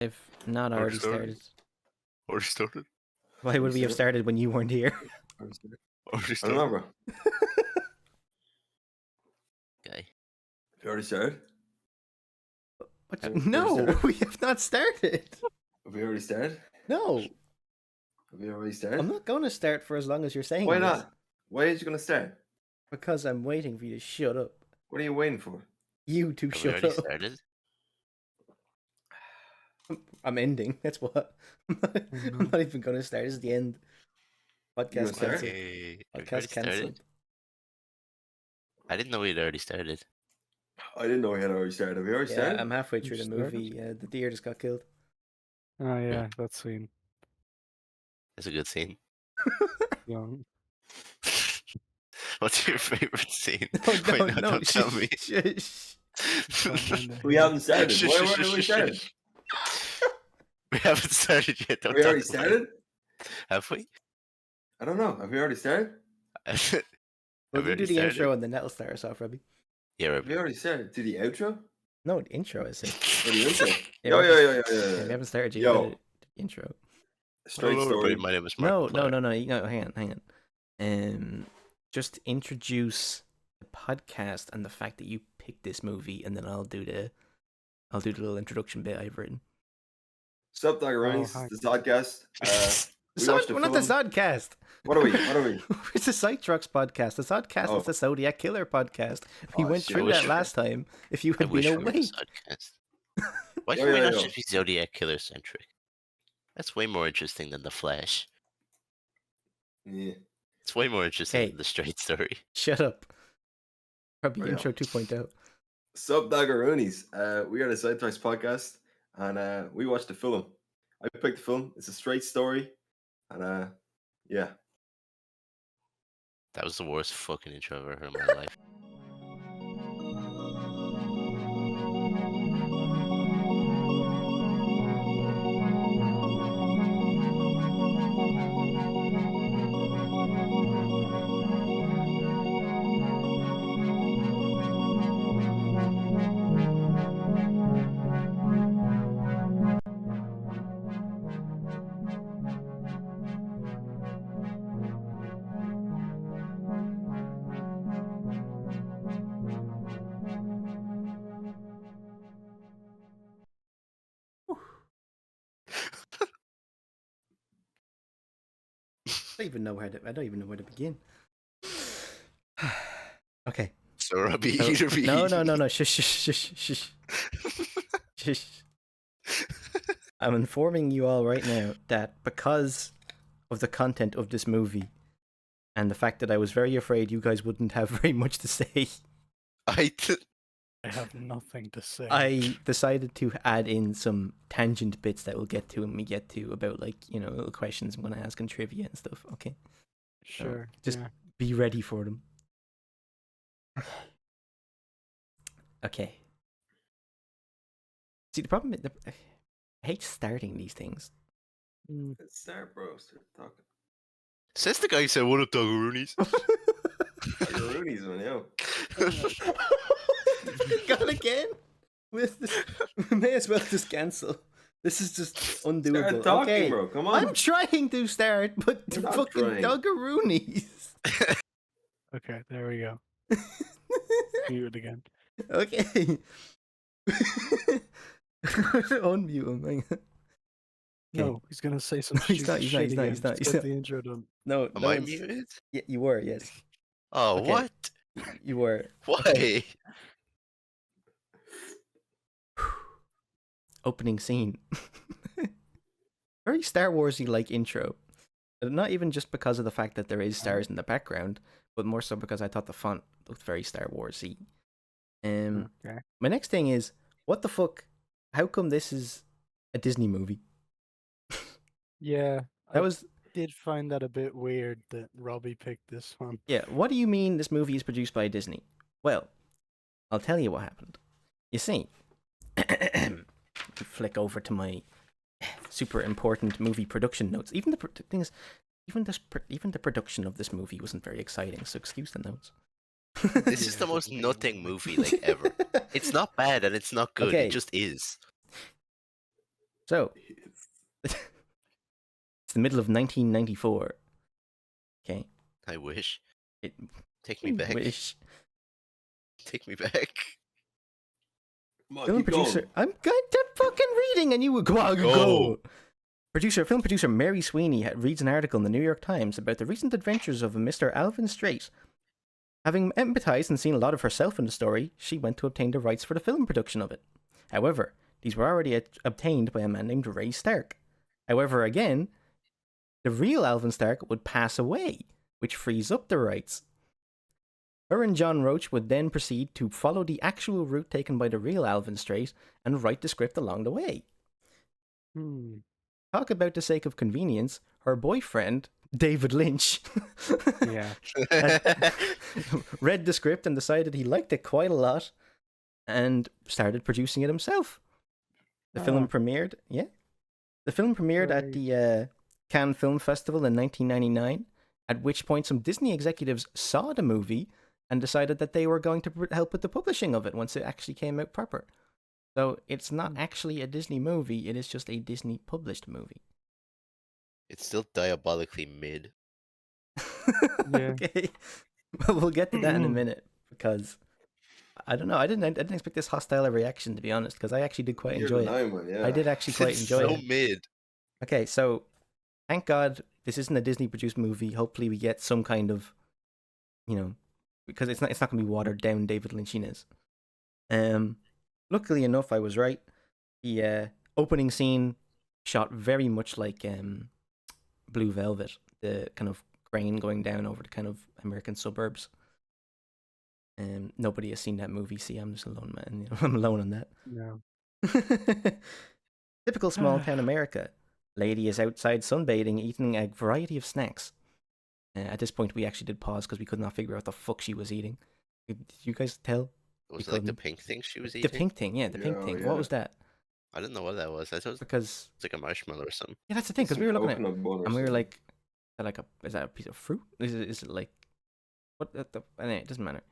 If not already started. Already started? Why would we have started when you weren't here? Already I started? don't know, bro. Okay. You already started? No, we have not started. Have we already started? No, Have we already started? I'm not going to start for as long as you're saying. Why this. not? Why are you going to start? Because I'm waiting for you to shut up. What are you waiting for? You to Have we shut already up. started? I'm ending. That's what. I'm not even going to start. This is the end. Podcast start? cancelled. Okay. Have we already Podcast cancelled. started? I didn't know we'd already started. I didn't know we had already started. Have we already Yeah, started? I'm halfway through the You started? movie. The deer just got killed. Oh yeah, that scene. That's a good scene. Young. What's your favorite scene? No, Wait, no, don't tell me. Shush. We haven't started. Shush, Why shush, weren't we shush, started? shush. We haven't started yet. Don't Have we talk already about started? it. Have we? I don't know. Have we already started? Have Well, we you do already the started? intro and then that'll start us off, Robbie. Yeah, Have we already started? Do the outro? No, the intro is it. Or the intro? Yeah, Yo, we yo, yo, yo, Yeah, yo, we yo. haven't started yet. Yo. You gotta do the intro. Straight Hello, everybody. story. My name is No, Mark. hang on. Just introduce the podcast and the fact that you picked this movie, and then I'll do the little introduction bit I've written. Sup, Doggeroonies? hi. The Zodcast. We watched the We're not the film. Zodcast. What are we? What are we? It's the Zythrox Podcast. The Zodcast Oh. is the Zodiac Killer podcast. We Oh, went shit. through wish that we- last time. If you I had wish been we were a awake. podcast. Why Yo, can we yo, not yo. just be Zodiac Killer centric? That's way more interesting than The Flash. Yeah. It's way more interesting Hey. than The Straight Story. Shut up. Probably Oh, yeah. intro 2.0. Sup, Doggeroonies? We are the Zythrox Podcast, and we watched the film. I picked the film. It's a straight story, and yeah. That was the worst fucking intro I've ever heard in my life. I don't even know where to begin. Okay. So Robbie, So- either be no. Shush. Shush. I'm informing you all right now that because of the content of this movie and the fact that I was very afraid you guys wouldn't have very much to say, I have nothing to say. I decided to add in some tangent bits that we'll get to when we get to about, like, you know, little questions I'm going to ask and trivia and stuff. Okay. Sure. just- yeah. Be ready for them. Okay. See, the problem is, I hate starting these things. Mm. Let's start, bro. Start talking. says the guy who said, "What up, Doggeroonies?" Doggeroonies, man, yo. Gone again? With this, we may as well just cancel. This is just undoable. Start talking, Okay, bro. Come on. I'm trying to start, but the You're not fucking trying. Doggeroonies. Okay, there we go. Mute it again. Okay. Unmute him. Hang on. No, he's gonna say some He's stupid not, he's not, shit he's not, again. he's not, Just he's get not. the intro done. No, Am no I one's- muted? Yeah, you were, yes. Oh, Okay. what? You were. Why? Opening scene. Very Star Warsy like intro. Not even just because of the fact that there is stars in the background, but more so because I thought the font looked very Star Warsy. Okay. My next thing is, what the fuck? How come this is a Disney movie? Yeah, That I was did find that a bit weird that Robbie picked this one. Yeah, what do you mean this movie is produced by Disney? Well, I'll tell you what happened. You see, flick over to my super important movie production notes. Even the thing is, even the production of this movie wasn't very exciting. So excuse the notes. This is the most nothing movie like ever. It's not bad and it's not good. Okay. It just is. So, it's the middle of 1994. Okay. I wish. It, Take me back. Wish. Take me back. Come on, Film keep producer. going. I'm going to fucking reading, and you would go. Film producer Mary Sweeney reads an article in the New York Times about the recent adventures of Mr. Alvin Straight. Having empathized and seen a lot of herself in the story, she went to obtain the rights for the film production of it. However, these were already obtained by a man named Ray Stark. However, again, the real Alvin Stark would pass away, which frees up the rights. Her and John Roach would then proceed to follow the actual route taken by the real Alvin Straight and write the script along the way. Talk about the sake of convenience, her boyfriend, David Lynchs, read the script and decided he liked it quite a lot and started producing it himself. The film premiered at the Cannes Film Festival in 1999, at which point some Disney executives saw the movie and decided that they were going to help with the publishing of it once it actually came out proper. So it's not actually a Disney movie, it is just a Disney published movie. It's still diabolically mid. Yeah. Okay. Well, we'll get to that in a minute, because I don't know, I didn't expect this hostile reaction, to be honest, because I actually did quite enjoy it. I did actually quite enjoy it. It's so mid. Okay, so thank God this isn't a Disney produced movie. Hopefully we get some kind of, because it's not going to be watered down David Lynchiness. Luckily enough, I was right. The opening scene shot very much like Blue Velvet, the kind of crane going down over the kind of American suburbs. Nobody has seen that movie. See, I'm just alone, man. I'm alone on that. No. Typical small town America. Lady is outside sunbathing, eating a variety of snacks. At this point, we actually did pause because we could not figure out what the fuck she was eating. Did you guys tell? Was it like the pink thing she was eating? The pink thing, yeah, the pink thing. What was that? I didn't know what that was. I thought it was because it's like a marshmallow or something. Yeah, that's the thing, because we were looking at it, and we were like, is that a piece of fruit? Is it like, what the, anyway, it doesn't matter.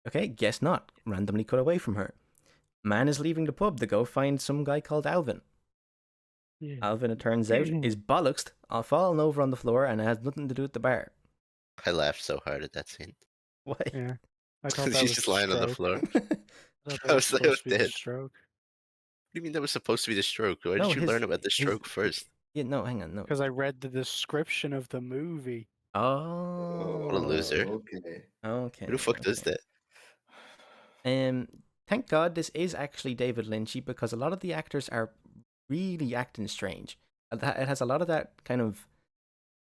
Okay, guess not. Randomly cut away from her. Man is leaving the pub to go find some guy called Alvin. Yeah. Alvin, it turns out, is bollocksed, fallen over on the floor, and it has nothing to do with the bar. I laughed so hard at that scene. Why? Yeah. I thought that He's was just lying on the floor. I was like, dead. Stroke. What do you mean that was supposed to be the stroke? Why did you learn about the stroke first? Yeah, no, hang on, no. Because I read the description of the movie. Oh. What a loser. Okay. Who the fuck does that? Thank God this is actually David Lynchy, because a lot of the actors are really acting strange. It has a lot of that kind of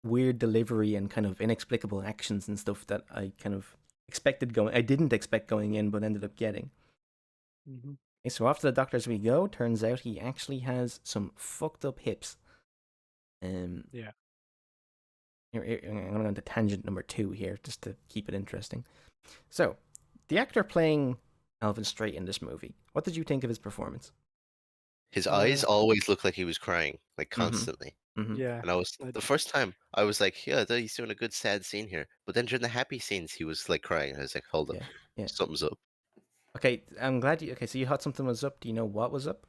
weird delivery and kind of inexplicable actions and stuff that I kind of I didn't expect going in, but ended up getting. Mm-hmm. Okay, so after the doctors we go, turns out he actually has some fucked up hips. Yeah. I'm going to go into tangent number 2 here, just to keep it interesting. So, the actor playing Alvin Straight in this movie, what did you think of his performance? His eyes always looked like he was crying, like constantly. Mm-hmm. Yeah. And the first time I was like, yeah, he's doing a good sad scene here. But then during the happy scenes, he was like crying. I was like, hold up, something's up. Okay, I'm glad you. Okay, so you thought something was up. Do you know what was up?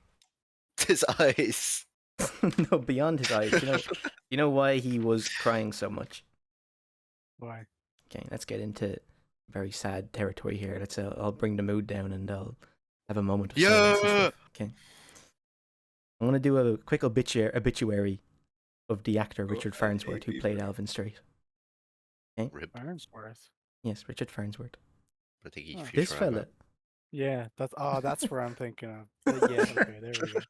His eyes. No, beyond his eyes. You know why he was crying so much? Why? Okay, let's get into very sad territory here. I'll bring the mood down and I'll have a moment of silence and stuff. Okay. I'm going to do a quick obituary of the actor Richard Farnsworth, who played Alvin Straight. Okay? Farnsworth? Yes, Richard Farnsworth. I think this fella. Yeah, that's where I'm thinking of. Yeah, okay, there we go.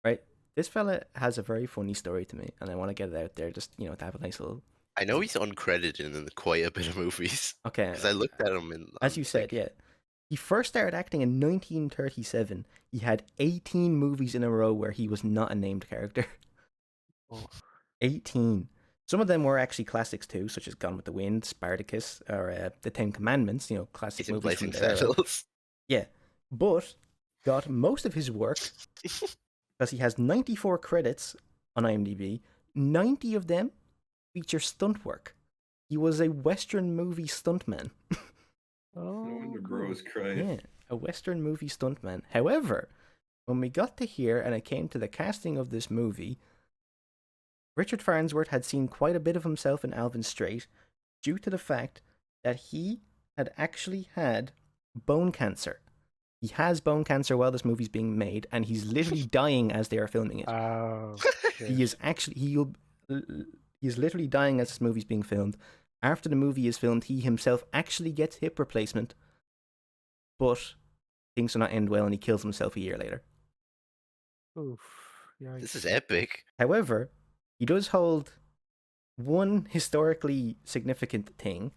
Right, this fella has a very funny story to me, and I want to get it out there, just to have a nice little. I know he's uncredited in quite a bit of movies. Okay. Because I looked at him as you said, yeah. He first started acting in 1937. He had 18 movies in a row where he was not a named character. Oh. 18. Some of them were actually classics too, such as Gone with the Wind, Spartacus, or The Ten Commandments, classic movies from the era. Yeah, but got most of his work, because he has 94 credits on IMDb, 90 of them feature stunt work. He was a Western movie stuntman. No wonder bro was crying. Yeah, a Western movie stuntman. However, when we got to here and it came to the casting of this movie, Richard Farnsworth had seen quite a bit of himself in Alvin Straight due to the fact that he had actually had bone cancer. He has bone cancer while this movie's being made, and he's literally dying as they are filming it. Oh, He is actually he's literally dying as this movie's being filmed. After the movie is filmed, he himself actually gets hip replacement, but things do not end well, and he kills himself a year later. Oof. Yikes. This is epic. However, he does hold one historically significant thing.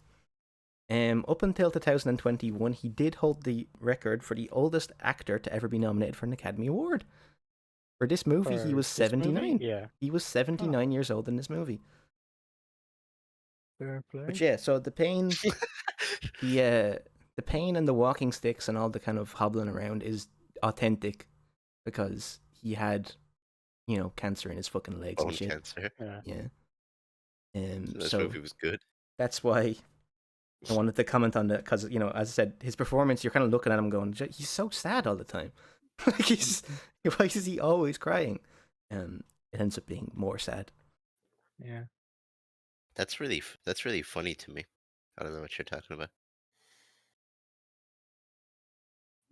Up until 2021, he did hold the record for the oldest actor to ever be nominated for an Academy Award. For this movie, he was 79. Yeah. He was 79 years old in this movie. Fair play. But yeah, so the pain, the pain and the walking sticks and all the kind of hobbling around is authentic because he had, cancer in his fucking legs Bone and shit. cancer. Yeah. This So movie was good. that's why I wanted to comment on that because, as I said, his performance, you're kind of looking at him going, he's so sad all the time. Like why is he always crying? It ends up being more sad. Yeah. That's really funny to me. I don't know what you're talking about.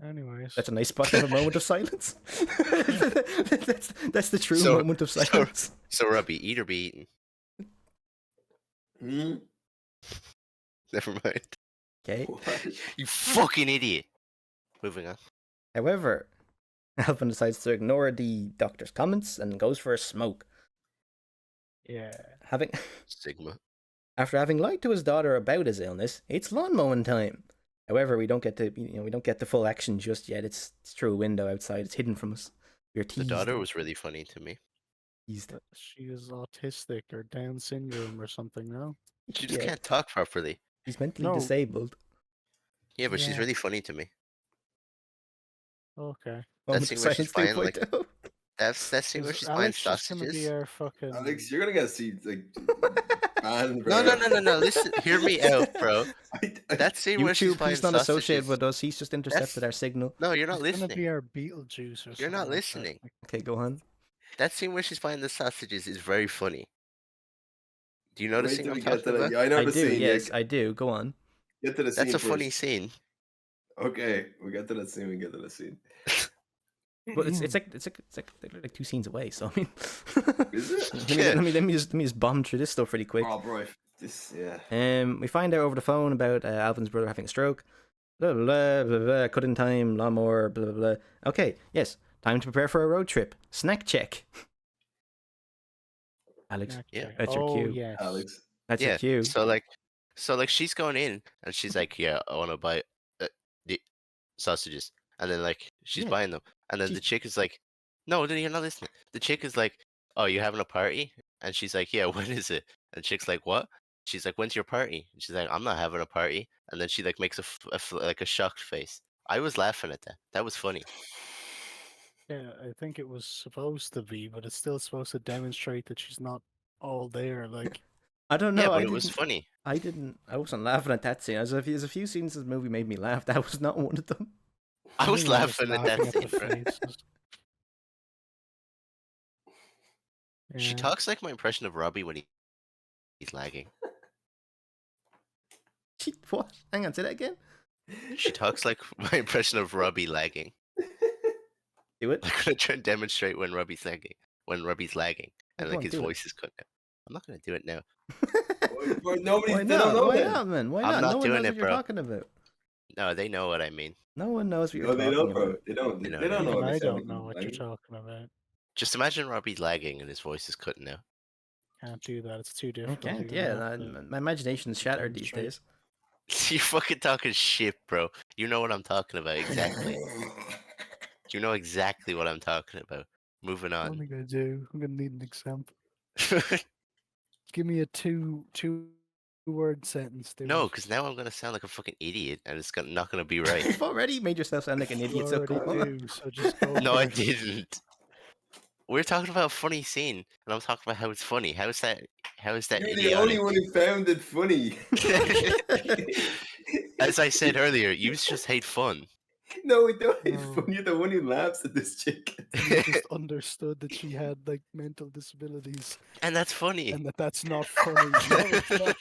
Anyways. That's a nice spot to have a moment of silence. that's the true moment of silence. So Robbie, eat or be eaten? Never mind. Okay. You fucking idiot. Moving on. However, Alvin decides to ignore the doctor's comments and goes for a smoke. Yeah. After having lied to his daughter about his illness, it's lawn mowing time. However, we don't get the full action just yet. It's through a window outside. It's hidden from us. We're teased. The daughter was really funny to me. She is autistic or Down syndrome or something, no? She just can't talk properly. She's mentally disabled. Yeah, but she's really funny to me. Okay. That scene where she's buying that scene where she's buying sausages. Alex, you're gonna get banned. No. Listen, hear me out, bro. That scene where she's buying he's not sausages. associated with us. He's just intercepted our signal. No, you're not It's listening. gonna be our Beetlejuice or something. You're not listening. Okay, go on. That scene where she's buying the sausages is very funny. Do you know the scene I'm talking about? I know I the do, scene. yes, I do. Go on. Get to the scene. That's a first. funny scene. Okay, we get to the scene. But it's like two scenes away. So I mean, is it? let me just bomb through this stuff really quick. Oh, bro, We find out over the phone about Alvin's brother having a stroke. Blah blah blah blah. Blah. Couldn't time. Lawnmower. Blah blah blah. Okay, yes. Time to prepare for a road trip. Snack check. Alex, that's your cue. Yes. Alex, that's your cue. So like she's going in and she's like, yeah, I want to buy the sausages, and then like she's buying them, and then the chick is like, no, you're not listening. The chick is like, oh, you having a party? And she's like, yeah, when is it? And the chick's like, what? She's like, when's your party? And she's like, I'm not having a party. And then she like makes a shocked face. I was laughing at that. That was funny. Yeah, I think it was supposed to be, but it's still supposed to demonstrate that she's not all there. Like, I don't know. Yeah, but it was funny. I wasn't laughing at that scene. There's a few scenes in this movie made me laugh. That was not one of them. I was laughing at that scene. She talks like my impression of Robbie when he's lagging. What? Hang on, say that again. She talks like my impression of Robbie lagging. Do it. I'm gonna try and demonstrate when Robbie's lagging, and like his voice is cut out. I'm not gonna do it now. Why not, man? Why not? I'm not no one doing knows it, what you're bro. talking about. No, they know what I mean. No one knows what you're No, talking they don't, about. bro. They don't. They don't know. I don't know what you're talking about. Just imagine Robbie lagging and his voice is cutting out. Can't do that. It's too I difficult. can't. Yeah, my imagination's shattered these days. You're fucking talking shit, bro. You know what I'm talking about exactly. You know exactly what I'm talking about. Moving What on. am I gonna do? I'm gonna need an example. Give me a two-word sentence. No, because now I'm gonna sound like a fucking idiot, and it's not gonna be right. You've already made yourself sound like an idiot. So go on. So just go No, I first. didn't. We're talking about a funny scene, and I'm talking about how it's funny. How is that You're the idiotic? only one who found it funny. As I said earlier, you just hate fun. No, we don't. No. You're the one who laughs at this chick. You just understood that she had like mental disabilities And that's funny. and that's not funny. No, it's not.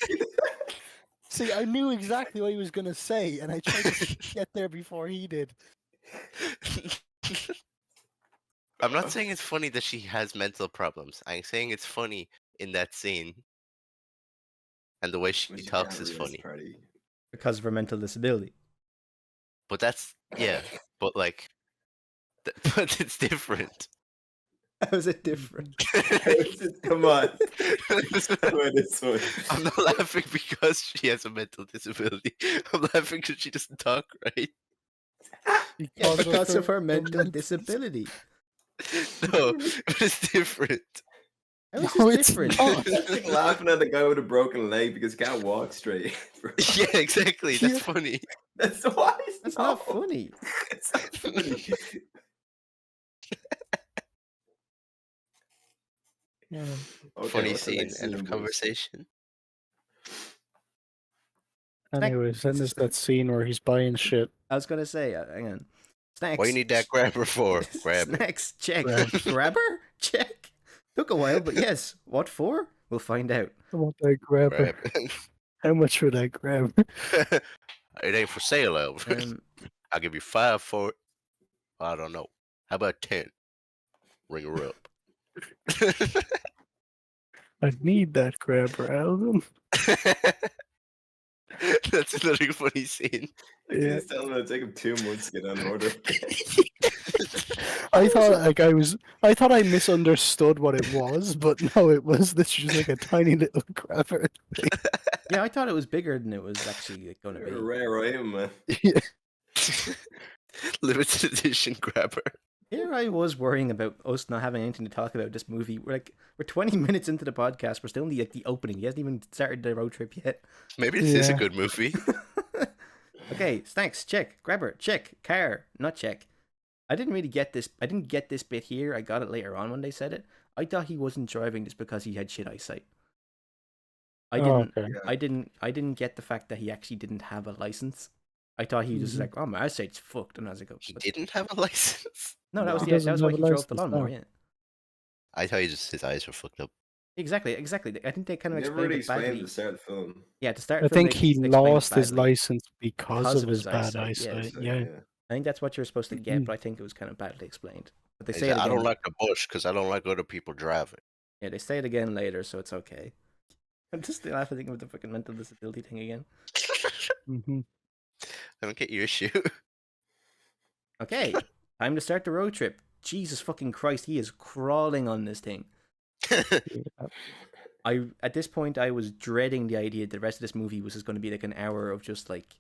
See, I knew exactly what he was gonna say, and I tried to get there before he did. I'm not saying it's funny that she has mental problems. I'm saying it's funny in that scene. And the way she But you talks can't is realize funny. party. Because of her mental disability. But that's, yeah, but like, but it's different. How is it different? Come on. This one. I'm not laughing because she has a mental disability. I'm laughing because she doesn't talk right. Yeah, because of her mental disability. No, but it's different. How is No, this it's different? not. That's like laughing at the guy with a broken leg because he can't walk straight. Bro. Yeah, exactly. That's Yeah. funny. That's why. That's not funny. It's not funny. Yeah. Okay, Funny what's the scene, next end of boys? conversation. Anyways, then there's that scene where he's buying shit. I was gonna say, hang on. Snacks. What do you need that grabber for? Grab it. Snacks, check. Grab. Grabber? Check. Took a while, but yes. What for? We'll find out. I want that grabber. Grab it. How much would I grab? It ain't for sale, Alvin. I'll give you 5 for it. I don't know. How about 10? Ring her up. I need that grabber, Alvin. That's another funny scene. Yeah. Just tell him it'll take him 2 months to get on order. I thought I misunderstood what it was, but no, it was literally just like a tiny little grabber. Yeah, I thought it was bigger than it was actually going to You're a be. rare item, man. Yeah. Limited edition grabber. Here I was worrying about us not having anything to talk about this movie. We're 20 minutes into the podcast. We're still in the opening. He hasn't even started the road trip yet. Maybe this is a Yeah. good movie. Okay, snacks, check. Grabber, check. Car, not check. I didn't really get this. I didn't get this bit here. I got it later on when they said it. I thought he wasn't driving just because he had shit eyesight. I didn't. Okay. I didn't get the fact that he actually didn't have a license. I thought he was just like, oh, my eyesight's fucked, and I was like, oh, He but- didn't have a license. no, that No. was He that was doesn't why have he a drove the license, lawnmower. no. Yeah, I thought his eyes were fucked up. exactly. I think they kind of Never really explained explained it badly. at the start of the film. Yeah, to start. I the film, think they he explained it lost his badly. license because of his bad eyesight, eyesight. yes. So, Yeah. I think that's what you're supposed to get, but I think it was kind of badly explained. But they He say said, it I again. don't like the bush because I don't like other people driving. Yeah, they say it again later, so it's okay. I'm just laughing thinking of the fucking mental disability thing again. Mm-hmm. I don't get your issue. Okay, time to start the road trip. Jesus fucking Christ, he is crawling on this thing. At this point I was dreading the idea that the rest of this movie was just going to be like an hour of just like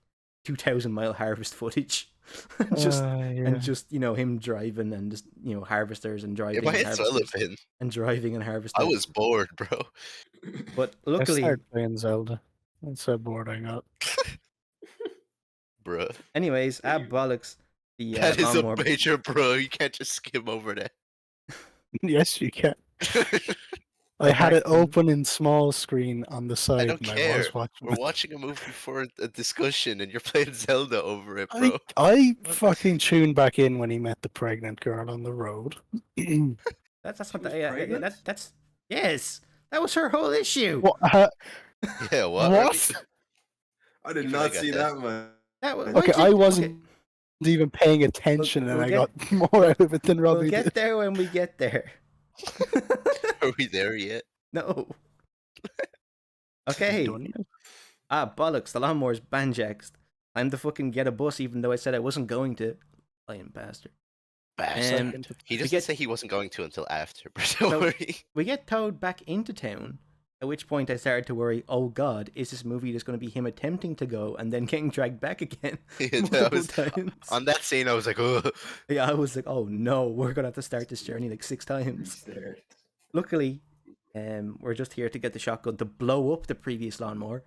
2,000-mile harvest footage. And just him driving and just harvesters and driving It might and as well have harvesters been. and driving and harvesting. I was bored, bro. But I luckily, started playing Zelda. That's how bored I got. Bruh. anyways, bollocks. The That is a lawnmower. major bro. You can't just skim over that. Yes, you can. I had it open in small screen on the side. I don't and care. I was watching We're it. watching a movie for a discussion and you're playing Zelda over it, I, bro. I fucking tuned back in when he met the pregnant girl on the road. That's not was the pregnant? that's yes. That was her whole issue. What? Yeah, what? What? I did You not forgot see that. that, man. That was, Okay, I wasn't even paying attention, We'll and I get- got more out of it than We'll Robbie get did. there when we get there. Are we there yet? No. Okay. Done yet? Bollocks. The lawnmower's banjaxed. Time to fucking get a bus, even though I said I wasn't going to. Lying bastard. Bastard. He we doesn't get- say he wasn't going to until after, but don't No. worry. We get towed back into town. At which point I started to worry, oh god, is this movie just going to be him attempting to go and then getting dragged back again Yeah, multiple times? on that scene, I was like, oh. Yeah, I was like, oh no, we're going to have to start this journey like 6 times. Restart. Luckily, we're just here to get the shotgun to blow up the previous lawnmower.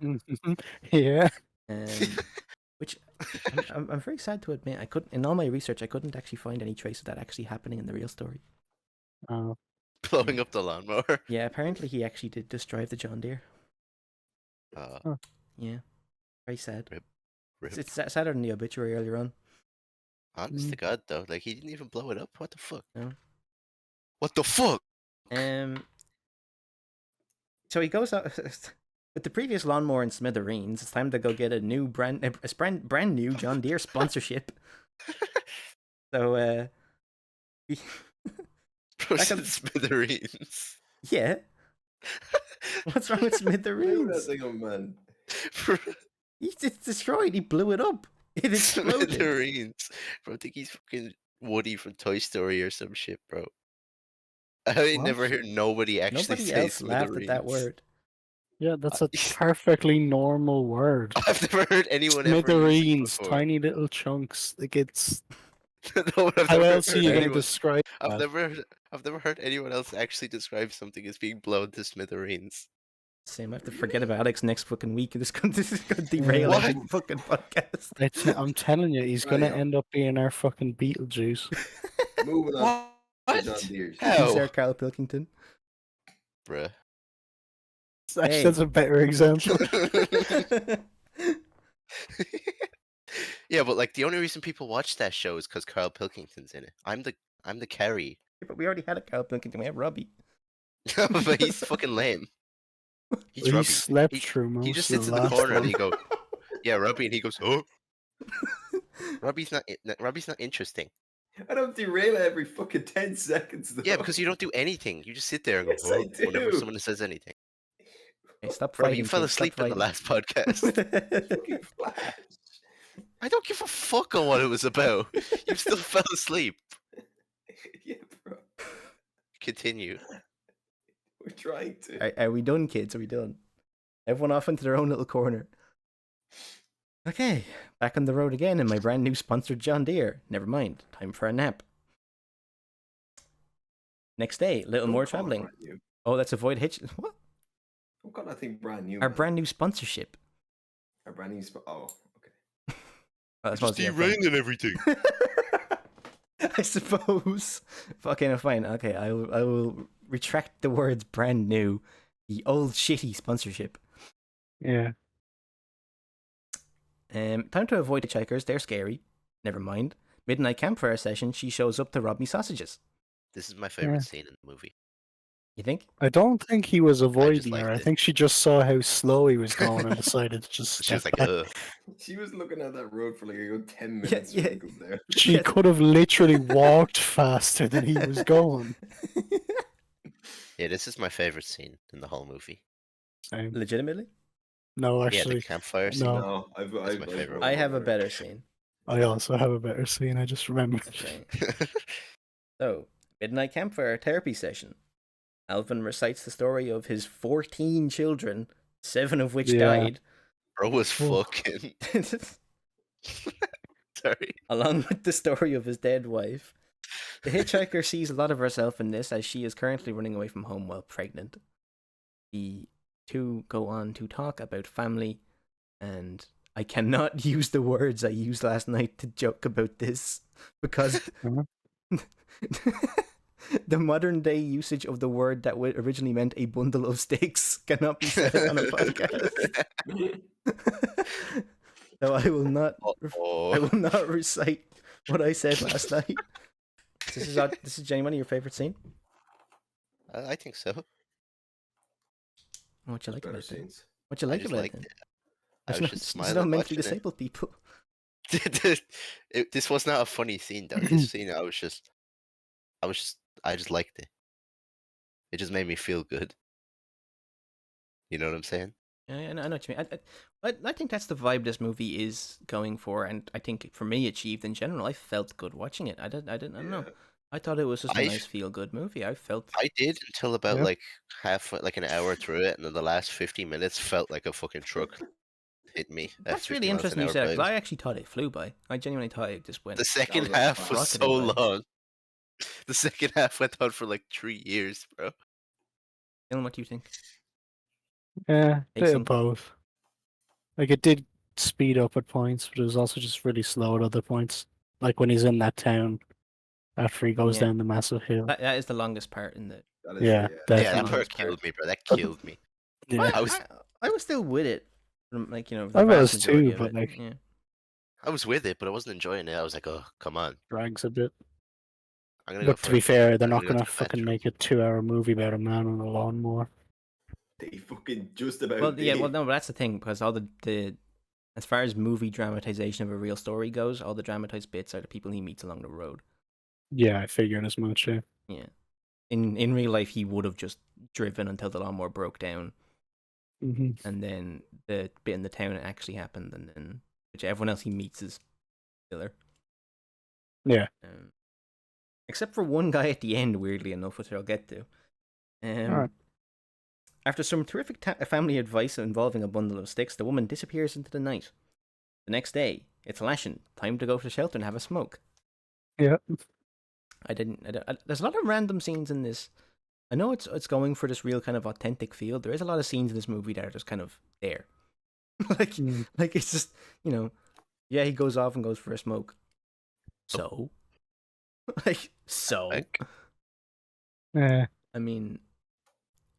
Yeah. Which I'm very sad to admit, I couldn't, in all my research, I couldn't actually find any trace of that actually happening in the real story. Blowing up the lawnmower. Yeah, apparently he actually did just drive the John Deere. Yeah, very sad. Rip. It's sadder than the obituary earlier on. Honest to God, though, like he didn't even blow it up. What the fuck? No. What the fuck? So he goes out with the previous lawnmower and smithereens. It's time to go get a brand new John Deere sponsorship. So Bro, smithereens. Yeah. What's wrong with smithereens? That thing, man. It's destroyed. He blew it up. It exploded. Smithereens. Bro, I think he's fucking Woody from Toy Story or some shit, bro. I ain't never heard nobody actually Nobody say else laughed at that word. Yeah, that's a perfectly normal word. I've never heard anyone Smithereens, ever tiny little chunks. Like it's. No, How else are you going to describe I've that? never heard anyone else actually describe something as being blown to smithereens. Same. I have to forget about Alex next fucking week. This is going to derail every fucking podcast. I'm telling you, he's going to end up being our fucking Beetlejuice. Moving on. What? How? Sir Carl Pilkington. Bruh. That's a better example. Yeah, but like the only reason people watch that show is because Carl Pilkington's in it. I'm the Carrie. Yeah, but we already had a Carl Pilkington. We have Robbie. But he's fucking lame. He's He slept through most. He just sits in the corner and he goes, "Yeah, Robbie," and he goes, "Oh." Robbie's not interesting. I don't derail every fucking 10 seconds. Though. Yeah, because you don't do anything. You just sit there and go, Yes, "Oh," I do. whenever someone says anything. Hey, stop Robbie, fighting. you fell asleep in the last podcast. Fucking Flash. I don't give a fuck on what it was about. You still fell asleep. Yeah, bro. Continue. We're trying to. Are we done, kids? Are we done? Everyone off into their own little corner. Okay, back on the road again in my brand new sponsored John Deere. Never mind, time for a nap. Next day, little more traveling. Oh, that's avoid hitch. What? I've got nothing brand new. Our brand new sponsorship. Our brand new. Oh, okay. Well, Just derailing everything. I suppose. Okay, no, fine. Okay, I will retract the words brand new. The old shitty sponsorship. Yeah. Time to avoid hitchhikers. They're scary. Never mind. Midnight campfire session. She shows up to rob me sausages. This is my favorite scene in the movie. You think? I don't think he was avoiding her. I it. think she just saw how slow he was going and decided to just. She was like, back. "Ugh." She was looking at that road for like a good 10 minutes. Yeah. There. She could have literally walked faster than he was going. Yeah, this is my favorite scene in the whole movie. Same. Legitimately? No, actually. Yeah, the campfire scene. No. I've my favorite. I have a better scene. I also have a better scene. I just remembered. Okay. So, midnight campfire therapy session. Alvin recites the story of his 14 children, 7 of which died. Bro was fucking. Sorry. Along with the story of his dead wife. The hitchhiker sees a lot of herself in this as she is currently running away from home while pregnant. The two go on to talk about family, and I cannot use the words I used last night to joke about this because the modern day usage of the word that originally meant a bundle of sticks cannot be said on a podcast. So I will not recite what I said last night. This is genuinely your favorite scene? I think so. What you like about it? What you I like just about liked it? I was just smiling. It's not mentally watching it. disabled people. This was not a funny scene though. This scene, I just liked it. It just made me feel good. You know what I'm saying? Yeah, I know what you mean. I think that's the vibe this movie is going for, and I think for me achieved in general. I felt good watching it. I don't know. I thought it was just a nice feel good movie. I did until about like an hour through it, and then the last 50 minutes felt like a fucking truck hit me. That's really interesting you said it, because I actually thought it flew by. I genuinely thought it just went. The second half was so long. The second half went on for like 3 years, bro. Dylan, what do you think? Yeah, bit of both. Like it did speed up at points, but it was also just really slow at other points. Like when he's in that town after he goes down the massive hill. That is the longest part in the. That part killed me, bro. That killed me. Yeah. I was still with it. Like, I was too, but like, I was with it, but I wasn't enjoying it. I was like, oh, come on. Drags a bit. I'm gonna go But for to be it. fair, they're I'm not gonna go gonna to the fucking bathroom. make a 2-hour movie about a man on a lawnmower. They fucking just about Well, did. yeah, well, no, but that's the thing, because all the as far as movie dramatization of a real story goes, all the dramatized bits are the people he meets along the road. Yeah, I figured as much. Yeah. Yeah. In real life, he would have just driven until the lawnmower broke down, and then the bit in the town actually happened, and then which everyone else he meets is killer. Yeah. Except for one guy at the end, weirdly enough, which I'll get to. Alright. After some terrific family advice involving a bundle of sticks, the woman disappears into the night. The next day, it's lashing. Time to go to the shelter and have a smoke. Yeah. There's a lot of random scenes in this. I know it's going for this real kind of authentic feel. There is a lot of scenes in this movie that are just kind of there. like it's just, yeah, he goes off and goes for a smoke. So? Yeah. I mean,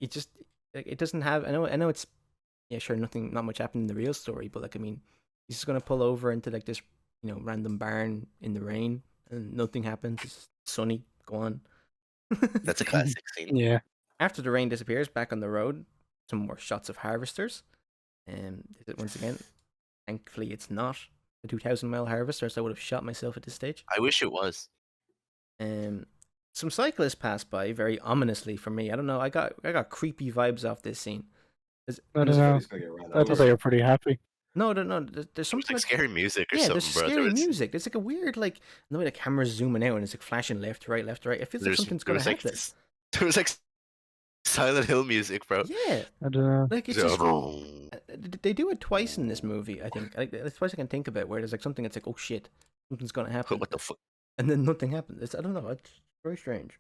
it doesn't have. I know it's, yeah, sure, not much happened in the real story, but like, I mean, he's just gonna pull over into like this, random barn in the rain, and nothing happens. It's sunny. Go on. That's a classic scene. Yeah. After the rain disappears, back on the road, some more shots of harvesters. Once again, thankfully, it's not a 2,000-mile harvester, so I would have shot myself at this stage. I wish it was. Some cyclists pass by very ominously for me. I don't know. I got creepy vibes off this scene. I don't know. I thought they were pretty happy. No. There's something like scary music or something, bro. There's scary music. There's like a weird, like, the way the camera's zooming out and it's like flashing left to right. It feels like something's gonna happen. There was like Silent Hill music, bro. Yeah. I don't know. Like, it's just, they do it twice in this movie, I think. It's twice I can think about where there's like something that's like, oh shit, something's gonna happen. What the fuck? And then nothing happens. I don't know. It's very strange.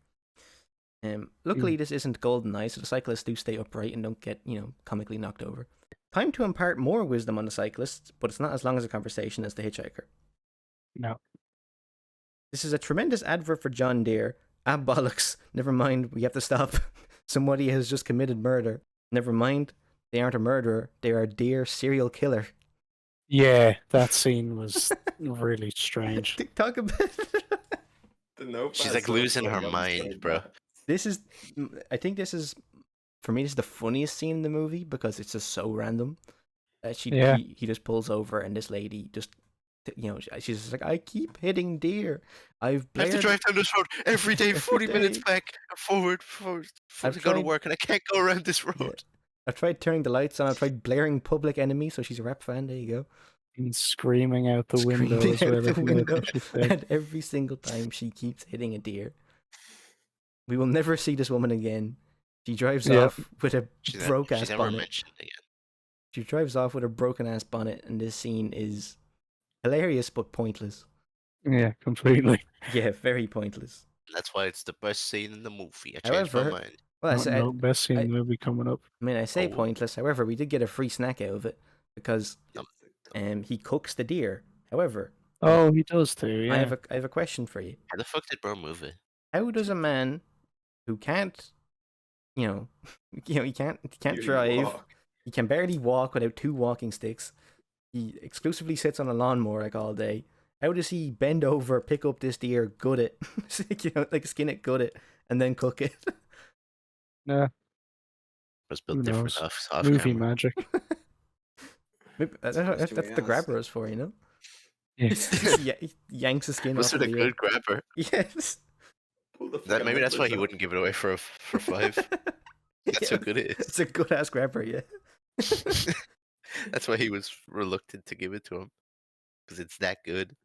Luckily, this isn't GoldenEye, so the cyclists do stay upright and don't get, comically knocked over. Time to impart more wisdom on the cyclists, but it's not as long as a conversation as the hitchhiker. No. This is a tremendous advert for John Deere. Ah, bollocks. Never mind, we have to stop. Somebody has just committed murder. Never mind, they aren't a murderer. They are a Deere serial killer. Yeah, that scene was really strange. Talk about She's like losing her mind, bro. I think this is, for me, this is the funniest scene in the movie because it's just so random. He just pulls over and this lady just, she's just like, I keep hitting deer. I have to drive down this road every day, 40 minutes back and forward to go to work, and I can't go around this road. Yeah. I've tried turning the lights on. I've tried blaring Public Enemy, so she's a rap fan. There you go. And screaming out the window as well. And every single time she keeps hitting a deer. We will never see this woman again. She drives off with a broke-ass bonnet. She drives off with a broken-ass bonnet, and this scene is hilarious but pointless. Yeah, completely. Yeah, very pointless. That's why it's the best scene in the movie. I changed my mind. Well, best scene in the movie coming up. I mean, I say pointless. However, we did get a free snack out of it because he cooks the deer. However, he does too. Yeah. I have a question for you. How the fuck did Bro move it? How does a man who can't, he can't drive, he can barely walk without 2 walking sticks, he exclusively sits on a lawnmower like all day. How does he bend over, pick up this deer, gut it, like skin it, gut it, and then cook it? Yeah. It's built different off movie camera. Magic. That's the grabber is for, Yeah. He yanks the skin Was off. it a good grabber? Yes. Maybe that's why he wouldn't give it away for 5. That's how good it is. It's a good ass grabber, yeah. That's why he was reluctant to give it to him, because it's that good.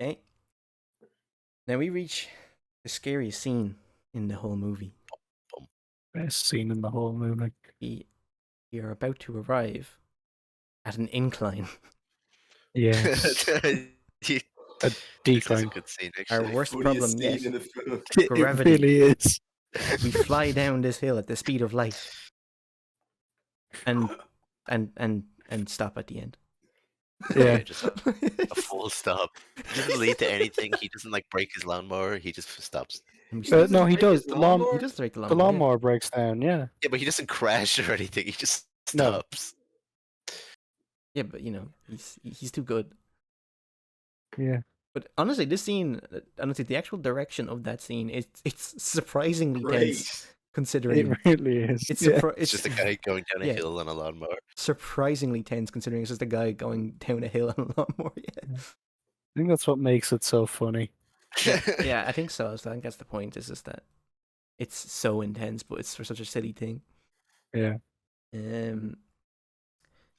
Okay. Now we reach the scariest scene in the whole movie. Best scene in the whole movie. We are about to arrive at an incline. Yes. A decline. That's a good scene, actually. Our worst problem yet. It really is. We fly down this hill at the speed of light, and stop at the end. Yeah, just a full stop. He doesn't lead to anything. He doesn't break his lawnmower. He just stops. No, he does. He does break the lawnmower. The lawnmower breaks down. Yeah. Yeah, but he doesn't crash or anything. He just stops. Yeah, but he's too good. Yeah. But honestly, this scene, the actual direction of that scene, it's surprisingly tense, considering It really is. it's It's just a guy going down a yeah. hill on a lawnmower. Surprisingly tense, considering it's just a guy going down a hill on a lawnmower. Yeah. I think that's what makes it so funny. Yeah, I think so. So I think that's the point. Is just that it's so intense, but it's for such a silly thing. Yeah.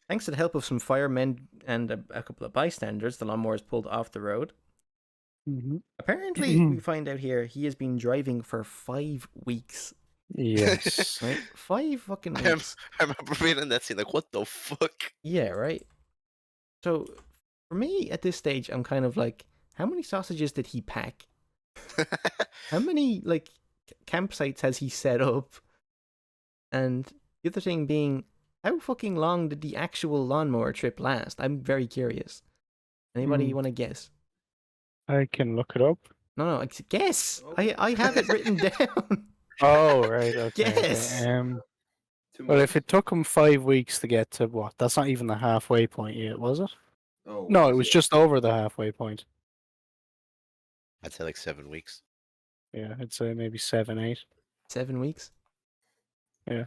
Thanks to the help of some firemen and a couple of bystanders, the lawnmower is pulled off the road. Mm-hmm. Apparently, we find out here he has been driving for 5 weeks. Yes. Right? 5 fucking weeks. I remember being in that scene like, what the fuck? Yeah, right. So, for me, at this stage, I'm kind of like, how many sausages did he pack? How many, like, campsites has he set up? And the other thing being, how fucking long did the actual lawnmower trip last? I'm very curious. Anybody want to guess? I can look it up. No, guess. I have it written down. Oh, right. Okay. Yes. Okay. Well, if it took him 5 weeks to get to what? That's not even the halfway point yet, was it? Oh, No, it was just over the halfway point. I'd say like 7 weeks. Yeah, I'd say maybe 7, 8. 7 weeks. Yeah.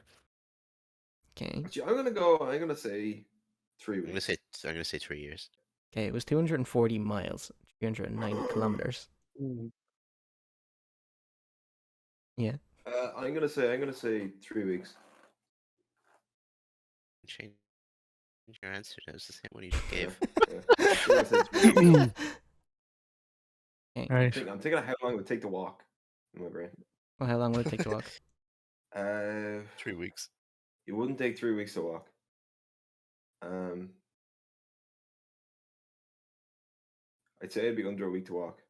Okay. I'm gonna say 3 weeks. I'm gonna say 3 years. Okay, it was 240 miles, 390 kilometers. Yeah. I'm gonna say 3 weeks. Change your answer. That was the same one you just gave. I'm gonna say 3 weeks. Right. I'm thinking of how long it would take to walk in my brain. Well, how long would it take to walk? 3 weeks. It wouldn't take 3 weeks to walk. I'd say it'd be under a week to walk.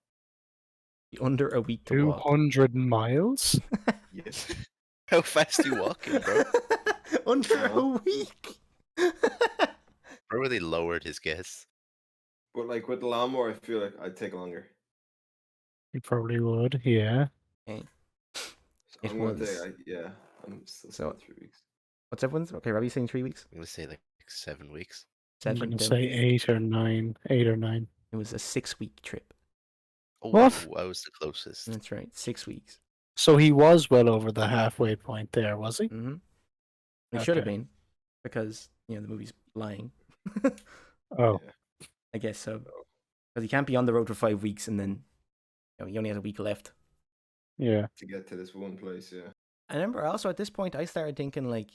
Under a week to walk. 200 miles? Yes. How fast you walking, bro? Under a week. Bro, really lowered his guess. But like with the lawnmower, I feel like I'd take longer. You probably would, yeah. Okay. So It I'm gonna was. say, I'm still saying 3 weeks. What's everyone's? Okay, Robbie's saying 3 weeks. I'm gonna say like 7 weeks. I'm 7. going to say 8 or 9. 8 or 9. It was a 6-week trip. Oh, What? I was the closest. That's right, 6 weeks. So he was well over the halfway point there, was he? Mm-hmm. He should have Okay. been, because the movie's lying. Oh. Yeah. I guess so. Because he can't be on the road for 5 weeks and then he only has a week left. Yeah. To get to this one place, yeah. I remember also at this point I started thinking like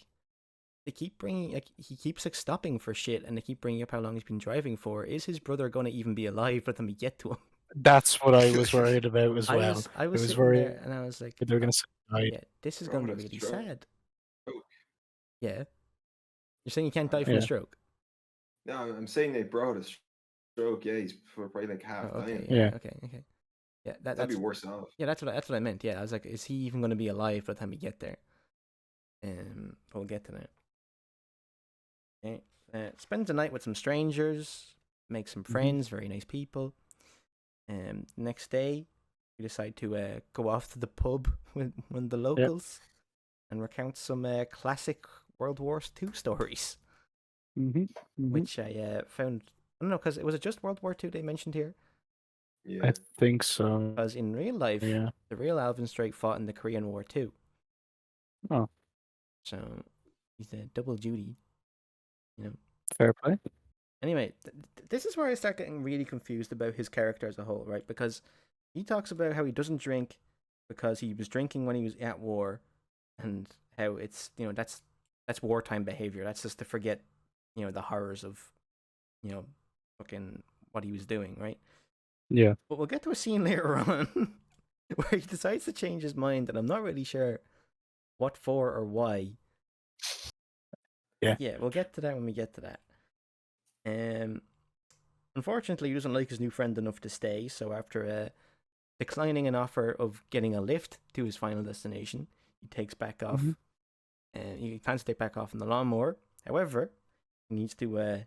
they keep bringing he keeps like stopping for shit and they keep bringing up how long he's been driving for. Is his brother going to even be alive by the time we get to him? That's what I was worried about as well. I was was sitting worried there and I was like, they're going to say, yeah, this is going to be From a really stroke. sad. Stroke. Yeah. You're saying you can't die from Yeah. a stroke? No, I'm saying they brought a stroke. Yeah, he's probably like half Oh, okay, dying. Yeah. okay. Yeah, That'd that's be worse off. yeah, that's what I meant. Yeah, I was like, is he even going to be alive by the time we get there? We'll get to that. Okay. Spends the night with some strangers, makes some friends, very nice people. Next day, we decide to go off to the pub with one of the locals and recount some classic World War II stories, which I found. I don't know, because was it just World War II they mentioned here? Yeah. I think so. Because in real life, Yeah. the real Alvin Straight fought in the Korean War too. Oh. So he's a double duty, Fair play. Anyway, this is where I start getting really confused about his character as a whole, right? Because he talks about how he doesn't drink because he was drinking when he was at war, and how it's that's wartime behavior. That's just to forget the horrors of fucking what he was doing, right? Yeah. But we'll get to a scene later on where he decides to change his mind, and I'm not really sure what for or why. Yeah, we'll get to that when we get to that. Unfortunately, he doesn't like his new friend enough to stay, so after declining an offer of getting a lift to his final destination, he takes back off. He plans to take back off in the lawnmower. However, he needs to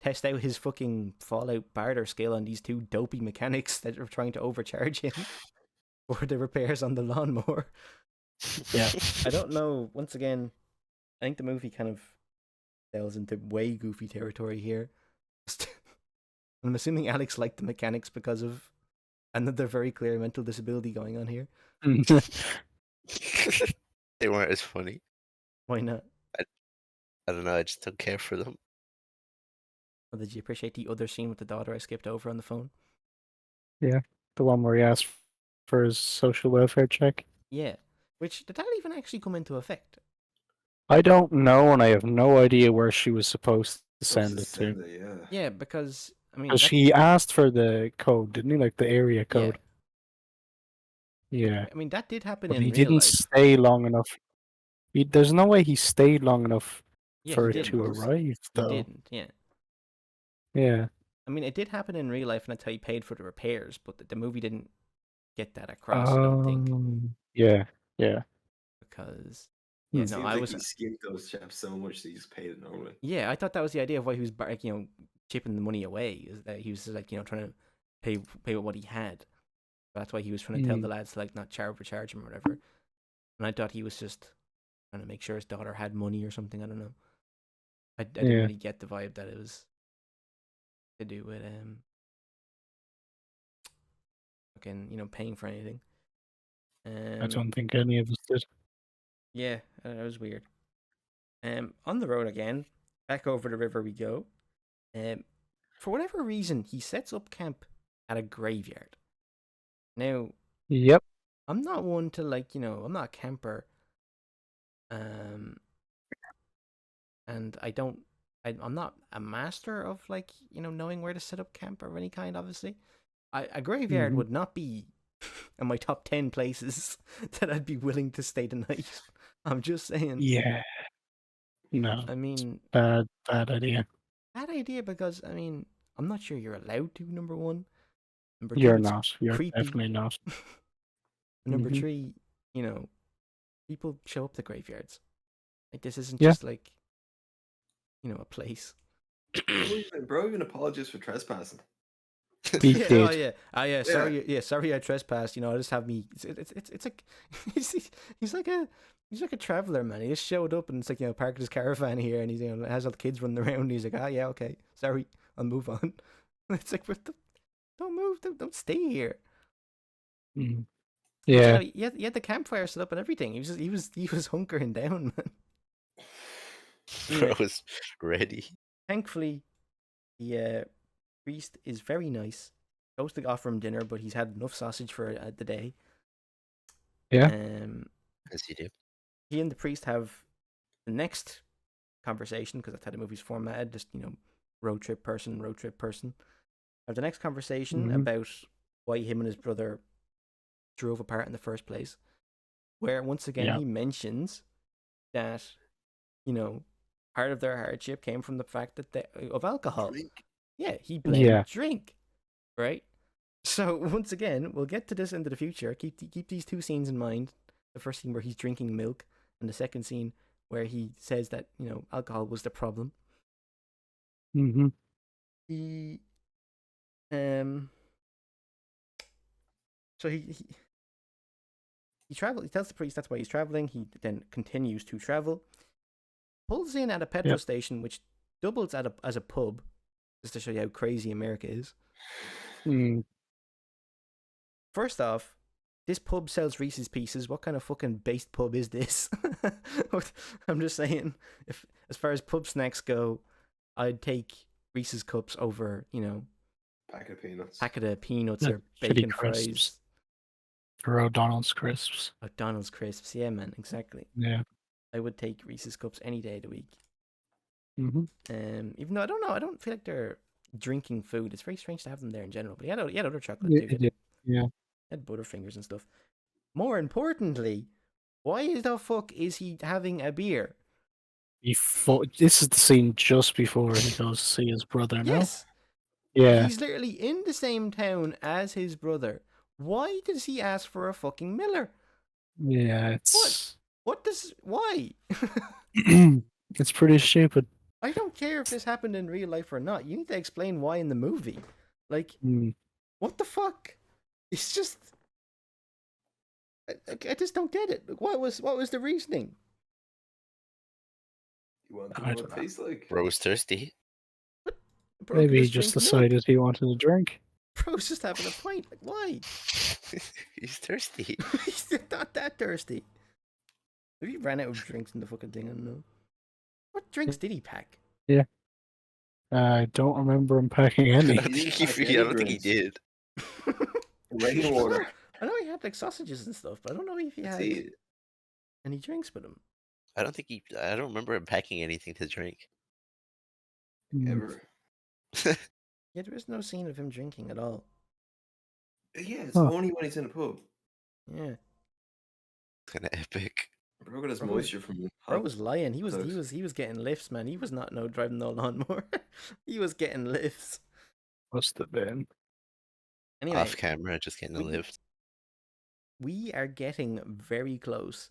test out his fucking Fallout barter skill on these two dopey mechanics that are trying to overcharge him for the repairs on the lawnmower. Yeah. I don't know. Once again, I think the movie kind of delves into way goofy territory here. I'm assuming Alex liked the mechanics because of another very clear mental disability going on here. They weren't as funny. Why not? I don't know. I just don't care for them. Or did you appreciate the other scene with the daughter I skipped over on the phone? Yeah, the one where he asked for his social welfare check. Yeah. Which, did that even actually come into effect? I don't know, and I have no idea where she was supposed to send it to. Yeah. Yeah, because, I mean... Because he asked for the code, didn't he? Like the area code. Yeah. I mean, that did happen But in he real didn't life. stay long enough. There's no way he stayed long enough Yeah, for he it didn't. to arrive, though. He didn't, yeah. Yeah. I mean, it did happen in real life, and that's how he paid for the repairs, but the movie didn't get that across, I don't think. Yeah, yeah. Because, It yeah, seems no, like he skimped those chaps so much that he just paid it normally. Yeah, I thought that was the idea of why he was, like, you know, chipping the money away, is that he was, like, you know, trying to pay what he had. That's why he was trying to tell the lads to, like, not overcharge him or whatever. And I thought he was just trying to make sure his daughter had money or something, I don't know. I didn't really get the vibe that it was to do with fucking, you know, paying for anything. I don't think any of us did. Yeah, it was weird. On the road again, back over the river we go. For whatever reason, he sets up camp at a graveyard. Now, yep, I'm not one to, like, you know, I'm not a camper. And I'm not a master of, like, you know, knowing where to set up camp of any kind, obviously. A graveyard would not be in my top 10 places that I'd be willing to stay the night. I'm just saying. Yeah. No. I mean, bad idea. Bad idea because, I mean, I'm not sure you're allowed to, number one. Number two, You're it's not. You're creepy. definitely not. Number three, you know, people show up to graveyards. Like, this isn't just like, you know, a place. Bro even apologized for trespassing. He did. Oh yeah. Sorry I trespassed. You know, I just have me. It's like he's like a traveler, man. He just showed up and it's like, you know, parked his caravan here and he's, you know, has all the kids running around. And he's like, yeah, okay, sorry, I'll move on. It's like, don't move, don't stay here. Yeah. You know, he had the campfire set up and everything. He was hunkering down, man. Bro was ready. Thankfully, the priest is very nice. Goes to offer him dinner, but he's had enough sausage for the day. Yeah. As you do. He and the priest have the next conversation, because that's how the movie's formatted. Just, you know, road trip person. Have the next conversation about why him and his brother drove apart in the first place. Where once again he mentions that, you know, part of their hardship came from the fact that of alcohol. Drink. Yeah, he blamed drink, right? So once again, we'll get to this into the future. Keep these two scenes in mind. The first scene where he's drinking milk, and the second scene where he says that, you know, alcohol was the problem. He so he travels. He tells the priest that's why he's traveling. He then continues to travel. Pulls in at a petrol station, which doubles as a pub, just to show you how crazy America is. First off, this pub sells Reese's Pieces. What kind of fucking based pub is this? I'm just saying, if as far as pub snacks go, I'd take Reese's Cups over, you know, packet of peanuts or bacon fries. For O'Donnell's crisps. O'Donnell's crisps, yeah, man, exactly. Yeah. I would take Reese's Cups any day of the week. Even though I don't feel like they're drinking food. It's very strange to have them there in general. But he had other chocolate too. Yeah. Had Butterfingers and stuff. More importantly, why the fuck is he having a beer? This is the scene just before he goes to see his brother. No? Yes. Yeah. He's literally in the same town as his brother. Why does he ask for a fucking Miller? Yeah, it's why? It's pretty stupid. I don't care if this happened in real life or not. You need to explain why in the movie. Like, what the fuck? It's just, I just don't get it. What was the reasoning? You want to I know what don't it know. tastes like? Bro's thirsty. Bro Maybe could he just drink milk. decided he wanted a drink. Bro's just having a pint. Like, why? He's thirsty. He's not that thirsty. Maybe he ran out of drinks in the fucking thing. I don't know. What drinks did he pack? Yeah. I don't remember him packing I any. don't think he did. Rainwater. I know he had like sausages and stuff, but I don't know if he had any drinks with him. I don't remember him packing anything to drink. Ever. Yeah, there is no scene of him drinking at all. Yeah, it's only when he's in a pub. Yeah. Kind of epic. Bro got his moisture from Bro was lying. He was getting lifts, man. He was not driving no lawnmower. He was getting lifts. Must have been. Anyway, Off camera, just getting a lift. we are getting very close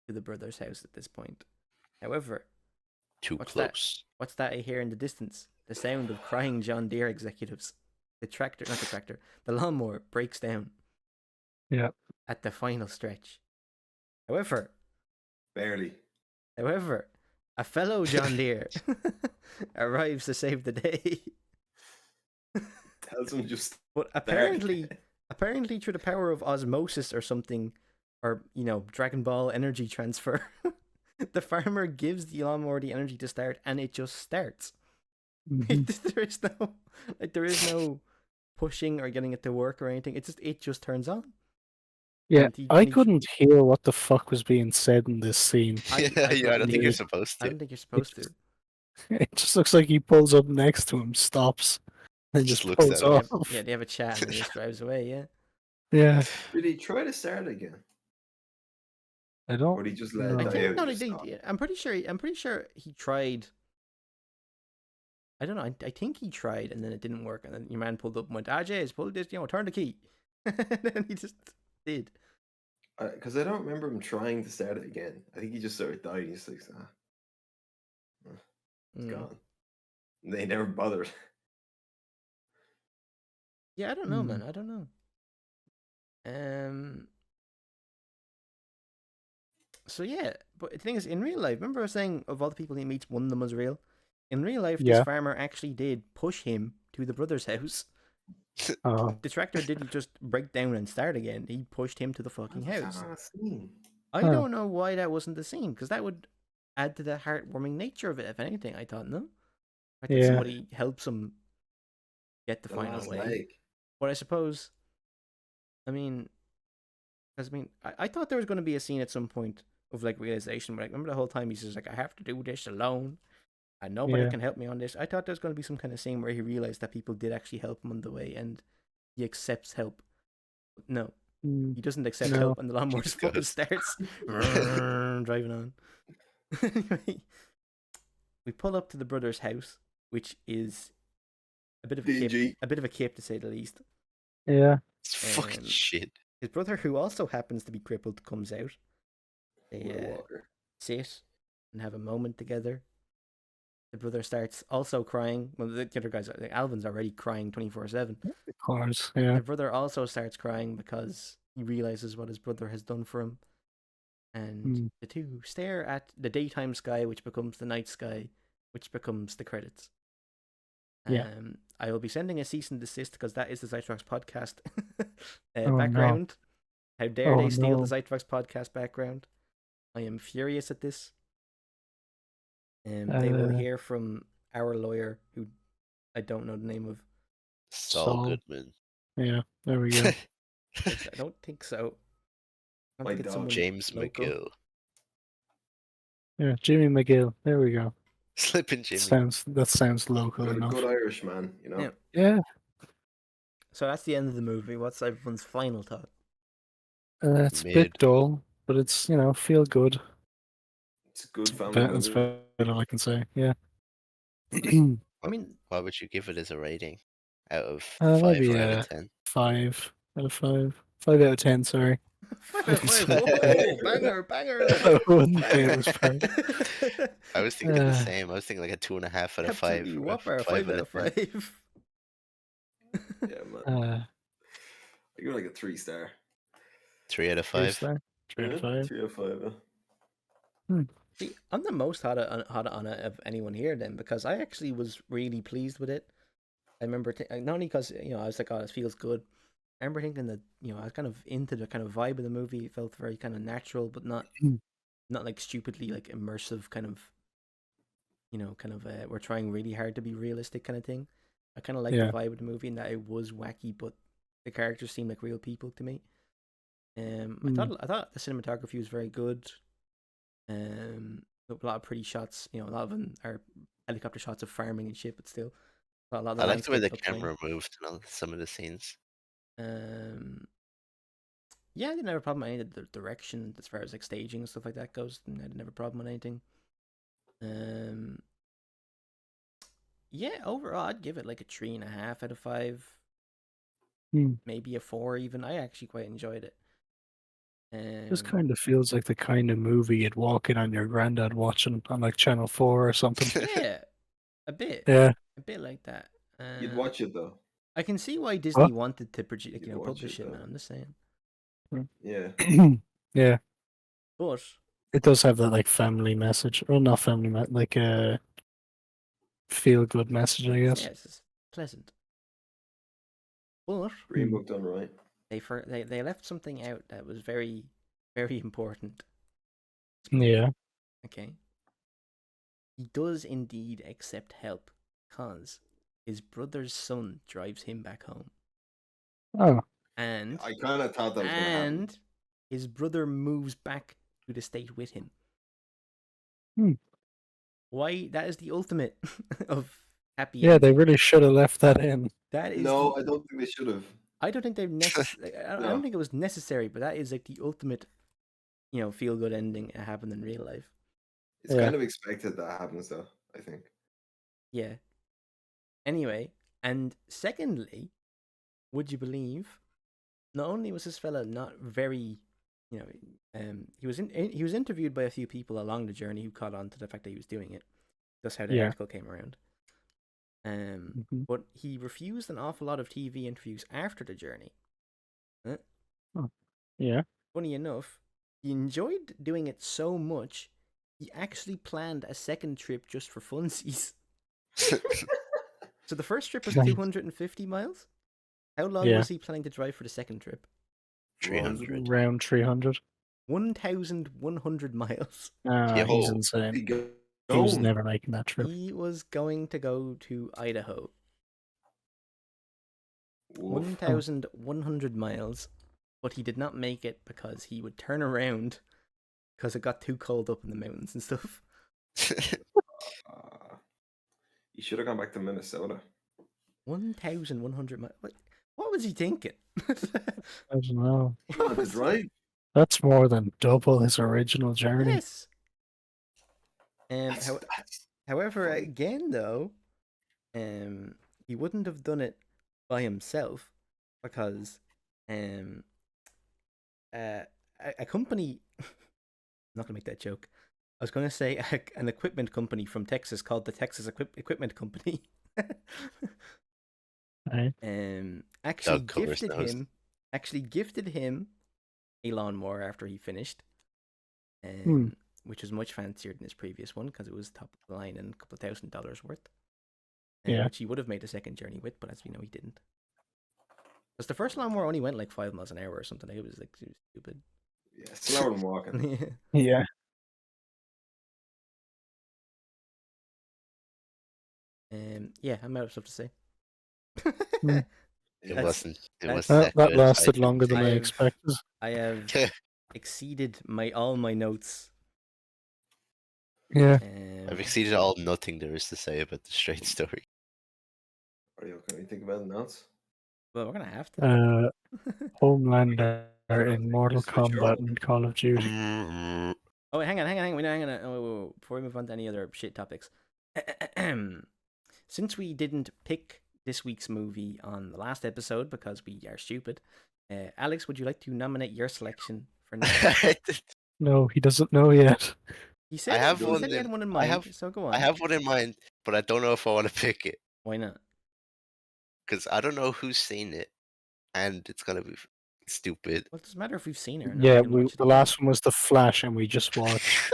to the brothers' house at this point. However, Too close. What's that I hear in the distance? The sound of crying John Deere executives. The lawnmower breaks down. Yeah. At the final stretch. However, a fellow John Deere arrives to save the day. Tells him just. But apparently through the power of osmosis or something, or Dragon Ball energy transfer, the farmer gives the lawnmower the energy to start, and it just starts. Mm-hmm. there is no pushing or getting it to work or anything. It just turns on. Yeah, I couldn't hear what the fuck was being said in this scene. I don't think you're supposed to. I don't think you're supposed to. It just looks like he pulls up next to him, stops, and just looks pulls at him. off. Yeah, they have a chat and he just drives away. Yeah. Yeah. Did he try to start again? I don't. Or did he just let know. it die out? No, I'm pretty sure he tried. I don't know. I think he tried, and then it didn't work, and then your man pulled up and went, Jay's pull this, turn the key, and then he just did. Because I don't remember him trying to start it again. I think he just sort of died. He's like, it's gone. And they never bothered. Yeah, I don't know, man. I don't know. So yeah, but the thing is, in real life, remember I was saying of all the people he meets, one of them was real. In real life, this farmer actually did push him to the brother's house. The tractor didn't just break down and start again. He pushed him to the fucking house. I don't know why that wasn't the scene, because that would add to the heartwarming nature of it, if anything, I thought, no? I think somebody helps him get the final way. But I suppose, I thought there was going to be a scene at some point of like realization, but I remember the whole time he's just like, I have to do this alone, and nobody can help me on this. I thought there was going to be some kind of scene where he realized that people did actually help him on the way, and he accepts help. But no, he doesn't accept help, and the lawnmower just fucking starts driving on. Anyway, we pull up to the brother's house, which is a bit of a cape to say the least. Yeah, it's fucking shit. His brother, who also happens to be crippled, comes out. They sit and have a moment together. The brother starts also crying. Well, the other guys, Alvin's already crying 24/7. Of course, yeah. The brother also starts crying because he realizes what his brother has done for him. And the two stare at the daytime sky, which becomes the night sky, which becomes the credits. I will be sending a cease and desist because that is the Zythrox Podcast background. No. How dare they steal the Zythrox Podcast background? I am furious at this. They will hear from our lawyer, who I don't know the name of. Saul Goodman. Yeah, there we go. I don't think so. I think it's James McGill. Yeah, Jimmy McGill. There we go. Slipping Jimmy. That sounds local enough. Good Irish man, Yeah. So that's the end of the movie. What's everyone's final thought? It's a bit dull, but it's feel good. It's a good family movie. That's better all I can say. Yeah. What would you give it as a rating out of 5 maybe or out of 10? 5 out of 5. 5 out of 10. Sorry. 5 out of 5. Whoa, banger. I wouldn't say it was perfect. I was thinking the same. I was thinking like a 2.5 out of 5. Whopper, 5 out of 5. Yeah, man. I give it like a 3-star. 3 out of 5. 3 out of 5. 3 out of 5. See, I'm the most hot on it of anyone here then, because I actually was really pleased with it. I remember not only because I was like, oh, this feels good. I remember thinking that I was kind of into the kind of vibe of the movie. It felt very kind of natural, but not like stupidly like immersive kind of we're trying really hard to be realistic kind of thing. I kind of like the vibe of the movie and that it was wacky, but the characters seemed like real people to me. I thought the cinematography was very good. A lot of pretty shots. A lot of them are helicopter shots of farming and shit, but still, a lot of I like the way the landscapes look camera moved in some of the scenes. Yeah, I didn't have a problem with any of the direction as far as like staging and stuff like that goes. I didn't have a problem with anything. Yeah, overall, I'd give it like a 3.5 out of 5. Maybe a 4 even. I actually quite enjoyed it. This kind of feels like the kind of movie you'd walk in on your granddad watching on like Channel 4 or something. Yeah, a bit. Yeah. A bit like that. You'd watch it though. I can see why Disney wanted to produce, publish it, man. I'm just saying. Yeah. Yeah. But it does have that like family message, or not family, like a feel-good message, I guess. Yeah, it's pleasant. But Green Book done right. They left something out that was very, very important. Yeah. Okay. He does indeed accept help because his brother's son drives him back home. Oh. And I kind of thought that was going to happen. And his brother moves back to the state with him. Why? That is the ultimate of happy. Yeah, they really should have left that in. That is. No, I don't think they should have. I don't think they've I don't think it was necessary, but that is like the ultimate, feel good ending that happened in real life. It's kind of expected that happens, though, I think. Yeah. Anyway, and secondly, would you believe? Not only was this fella not very, he was interviewed by a few people along the journey who caught on to the fact that he was doing it. That's how the article came around. But he refused an awful lot of TV interviews after the journey. Huh? Oh. Yeah. Funny enough, he enjoyed doing it so much, he actually planned a second trip just for funsies. So the first trip was 250 miles. How long was he planning to drive for the second trip? 300. Around 300. 1,100 miles. He's insane. He was never making that trip. He was going to go to Idaho. 1,100 miles, but he did not make it because he would turn around because it got too cold up in the mountains and stuff. He should have gone back to Minnesota. 1,100 miles. What was he thinking? I don't know. That's right. That's more than double his original journey. Yes. However, again though, he wouldn't have done it by himself because a company. I'm not gonna make that joke. I was gonna say an equipment company from Texas called the Texas Equipment Company. Right. Actually gifted him a lawnmower after he finished. Which was much fancier than his previous one because it was top of the line and a couple of $1,000 worth. Which he would have made a second journey with, but as we know, he didn't. Because the first lawnmower only went like 5 miles an hour or something. It was stupid. Yeah, slower than walking. Yeah. Yeah, I'm out of stuff to say. It wasn't that lasted longer than I expected. I have exceeded all my notes. Yeah. I've exceeded all nothing there is to say about the Straight story. Are you okay? You think about the notes? Well, we're gonna have to. Homelander in Mortal Kombat and Call of Duty. Oh, wait, hang on. Wait. Before we move on to any other shit topics, since we didn't pick this week's movie on the last episode because we are stupid, Alex, would you like to nominate your selection for next? No, he doesn't know yet. He said he had one in mind. So go on. I have one in mind, but I don't know if I want to pick it. Why not? Because I don't know who's seen it, and it's gonna be stupid. Well, it doesn't matter if we've seen it or not. Yeah, the last one was The Flash, and we just watched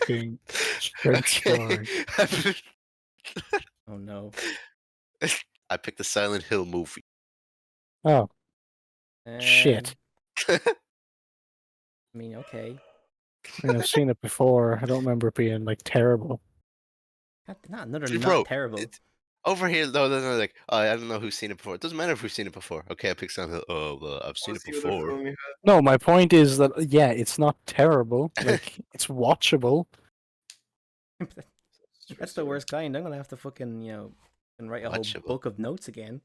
King. Straight story. Oh no. I picked the Silent Hill movie. Oh, shit. I mean, okay. I mean, I've seen it before. I don't remember it being like terrible. Not another Bro, not terrible. Over here, though, they're like, oh, I don't know who's seen it before. It doesn't matter if we've seen it before. Okay, I picked Silent Hill. Oh, well, I've seen it What's the other before. film you had? No, my point is that yeah, it's not terrible. Like it's watchable. That's the worst kind. I'm gonna have to fucking and write a whole Watchable. book of notes again.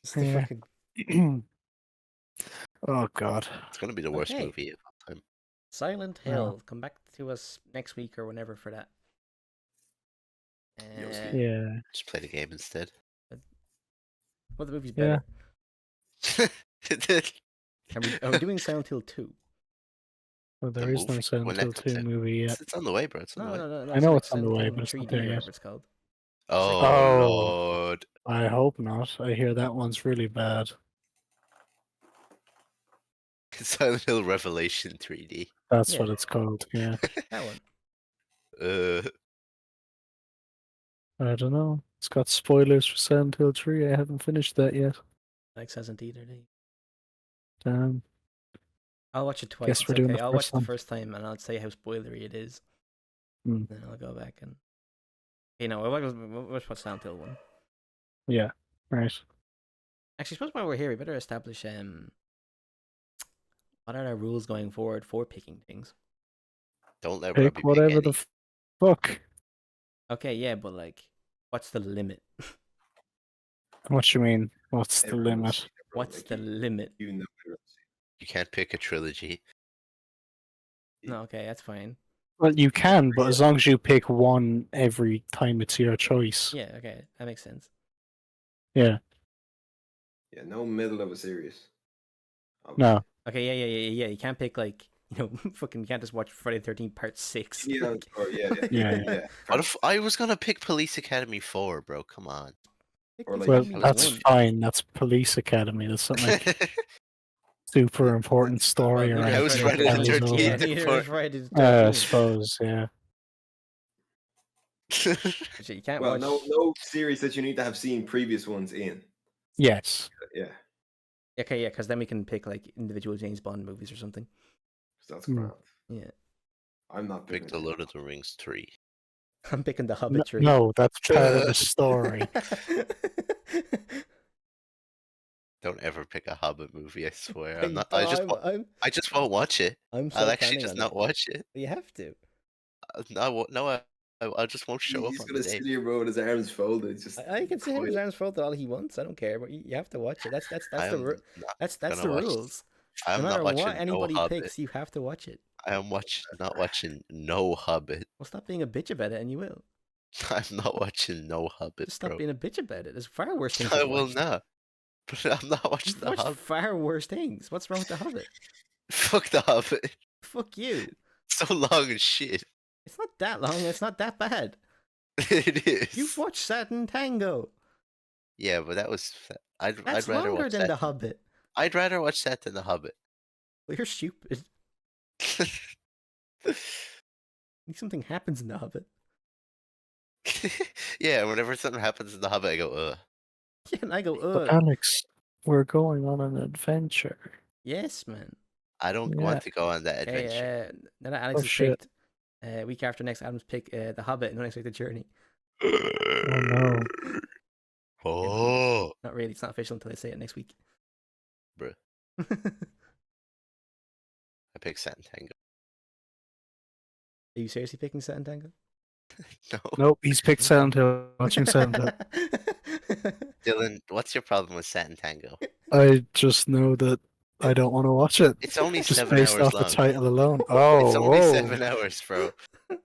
It's the Yeah. fucking Oh god. It's gonna be the worst Okay. movie of all time. Silent Hill. Come back to us next week or whenever for that. Yeah. Just play the game instead. Well, the movie's Yeah. better. Are we doing Silent Hill 2? Well, there The is no movie? Silent When Hill that comes 2 out. movie yet. It's on the way, bro. It's on the way. No. I know it's on Silent the way, Hill but it's not 3D there or yet. whatever it's called. Oh, Oh. Lord. I hope not. I hear that one's really bad. Silent Hill Revelation 3D. That's Yeah. what it's called. Yeah. That one. I don't know. It's got spoilers for Silent Hill 3. I haven't finished that yet. Alex hasn't either. Damn. I'll watch it twice. Guess It's we're doing okay. the I'll watch first the one. first time and I'll say how spoilery it is. Hmm. Then I'll go back and we'll watch Silent Hill 1. Yeah. Right. Actually, suppose while we're here, we better establish what are our rules going forward for picking things. Don't let Pick Robbie whatever pick the fuck. Okay, yeah, but like, what's the limit? What you mean? What's the Everyone's limit? seen it, bro. What's Like, the limit? You know everyone's seen You can't pick a trilogy. No, okay, that's fine. Well, you can, but as long as you pick one every time it's your choice. Yeah, okay, that makes sense. Yeah. it. Yeah, no middle of a series. No. Okay, yeah. You can't pick like fucking. You can't just watch Friday the 13th Part 6. Yeah, Yeah. What if I was gonna pick Police Academy 4, bro? Come on. Pick Or, the like, Well, fucking that's one. fine. That's Police Academy. That's not like super important story Well, or neither How is is Friday Friday the the 13th 13th. Yeah, important? neither is Friday the I 13th. suppose, yeah. Actually, you can't Well, watch. no series that you need to have seen previous ones in. Yes. Yeah, Okay, yeah, because then we can pick like individual James Bond movies or something. so that's Hmm. grand. Yeah, I'm not Pick picking the it. Lord of the Rings 3. I'm picking the Hobbit tree. No, that's part of the story. Don't ever pick a Hobbit movie, I swear. I'm I just won't watch it. I'm so I'll actually planning just on not it. watch it. You have to. I just won't show He's up on gonna the day. sit here, bro, with his arms folded. Just I can see him his quiet. arms folded all he wants. I don't care, but you have to watch it. That's the not that's gonna the watch- rules. I'm No matter not watching what anybody no Hobbit. picks, you have to watch it. I am not watching no Hobbit. Well, stop being a bitch about it, and you will. I'm not watching no Hobbit, Just stop bro. being a bitch about it. There's far worse things. I to will watch. not. But I'm not watching You've the watched Hobbit. far worse things. What's wrong with the Hobbit? Fuck the Hobbit. Fuck you. So long as shit. It's not that long. It's not that bad. It is. You've watched Satin Tango. Yeah, but that was. I'd That's rather longer watch than that. the Hobbit. I'd rather watch that than the Hobbit. Well, you're stupid. Something happens in the Hobbit. Yeah, whenever something happens in the Hobbit, I go, ugh. Yeah, and I go, But Alex, we're going on an adventure. yes, man. I don't Yeah. want to go on that Okay, adventure. now that Alex Oh, has shit. picked, week after next, Adam's pick The Hobbit and Unexpected Journey. Oh no. Oh, Not really. It's not official until I say it next week. bruh. I picked Satin Tango. Are you seriously picking Satin Tango? No. Nope, he's picked Silent Hill. Watching Silent Hill. Dylan, what's your problem with Satin Tango? I just know that I don't want to watch it. It's only Just 7 based hours off long. the title alone. Oh, It's only whoa. 7 hours, bro.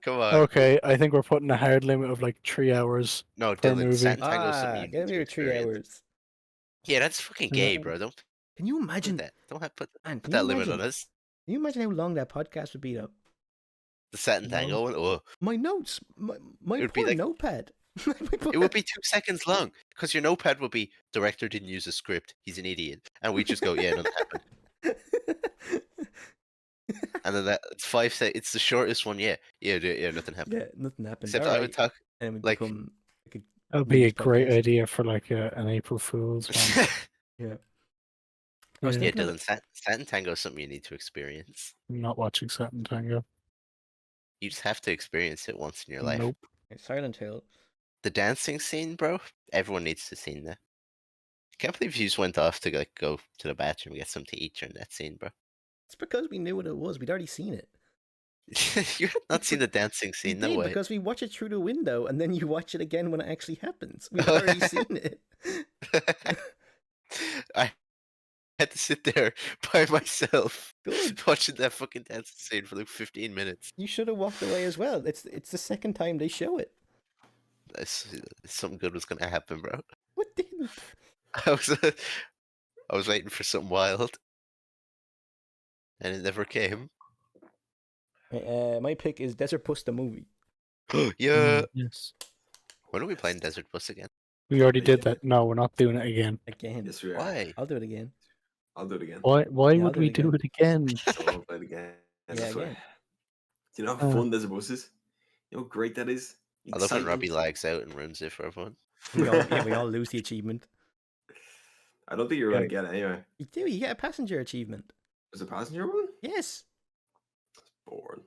Come on. Okay, I think we're putting a hard limit of like 3 hours. No, per Dylan, movie. Satin Tango is something you Give need me to 3 experience. hours. Yeah, that's fucking gay, bro. Don't Can you put imagine? that. Don't have put Man, can that you limit imagine? on us. Can you imagine how long that podcast would be, though? The Satin No. Tango one. Oh, My notes, my It would be poor like- notepad. it would be 2 seconds long because your notepad would be director didn't use a script. He's an idiot, and we just go, yeah, nothing happened. And then it's 5 seconds. It's the shortest one yet. Yeah, nothing happened. Yeah, nothing happened. Except I would talk. And we like- become like That'd be a news great podcast. idea for like an April Fool's one. Yeah. Yeah. Yeah, Dylan, Satin Tango is something you need to experience. I'm not watching Satin Tango. You just have to experience it once in your life. Nope. Silent Hill. The dancing scene, bro. Everyone needs to see that. I can't believe you just went off to like go to the bathroom and get something to eat during that scene, bro. It's because we knew what it was. We'd already seen it. You had not seen the dancing scene, no did, way. because we watch it through the window and then you watch it again when it actually happens. We've already seen it. I had to sit there by myself Good. watching that fucking dancing scene for like 15 minutes. You should have walked away as well. It's the second time they show it. Something good was gonna happen, bro. What didn't? I was waiting for something wild, and it never came. My pick is Desert Puss the movie. Yeah. Yes. When are we playing Desert Bus again? We already did that. No, we're not doing it again. Again. Yes, we are. Why? I'll do it again. I'll do it again. Why Yeah, I'll would do we it do it again? So I'll play it again. Yeah, I swear. again. Do you know how fun Desert Bus is? You know how great that is? I love when Exciting. Robbie lags out and ruins it for everyone. We all lose the achievement. I don't think you're going to get it anyway. You do. You get a passenger achievement. Is it a passenger one? Yes. Boring.